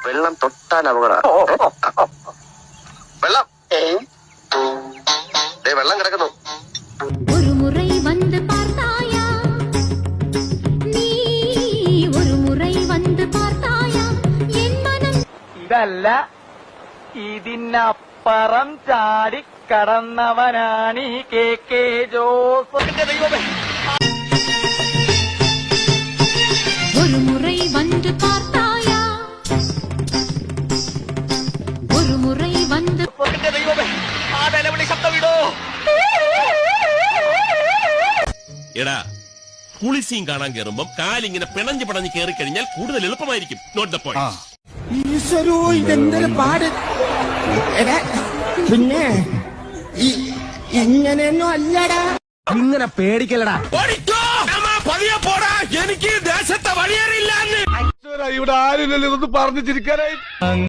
വെള്ളം തൊട്ടാൽ അപകടം. വെള്ളം വെള്ളം കിടക്കുന്നു. ഒരു മുறை வந்து பார்த்தாயா നീ ഒരു മുறை வந்து பார்த்தாயா എൻ മനം ഇതല്ല ഇതിനപ്പുറം ചാടി കടന്നവനാണ് ഈ കെ ജോസഫിന്റെ ദൈവമേ. ഒരു മുறை வந்து பார்த்தாயா ഒരു മുறை வந்து ദൈവമേ, ആ നിലവിളി ശബ്ദമിടോ. എടാ, പുളിസീൻ കാണാൻ കയറുമ്പോ കാലിങ്ങനെ പിണഞ്ഞ് പടഞ്ഞ് കയറി കഴിഞ്ഞാൽ കൂടുതൽ എളുപ്പമായിരിക്കും. Not the point. ഈശ്വരോ, ഇതെന്തൊരു പാട്. പിന്നെ ഇങ്ങനെയൊന്നും അല്ലടാ. ഇങ്ങനെ പേടിക്കലടാ. പതിയെ പോടാ, എനിക്ക് ദേശത്തെ വഴിയേറിയില്ല. ഇവിടെ ആരില്ലല്ലോ ഇതൊന്ന് പറഞ്ഞു ചിരിക്കാനായി.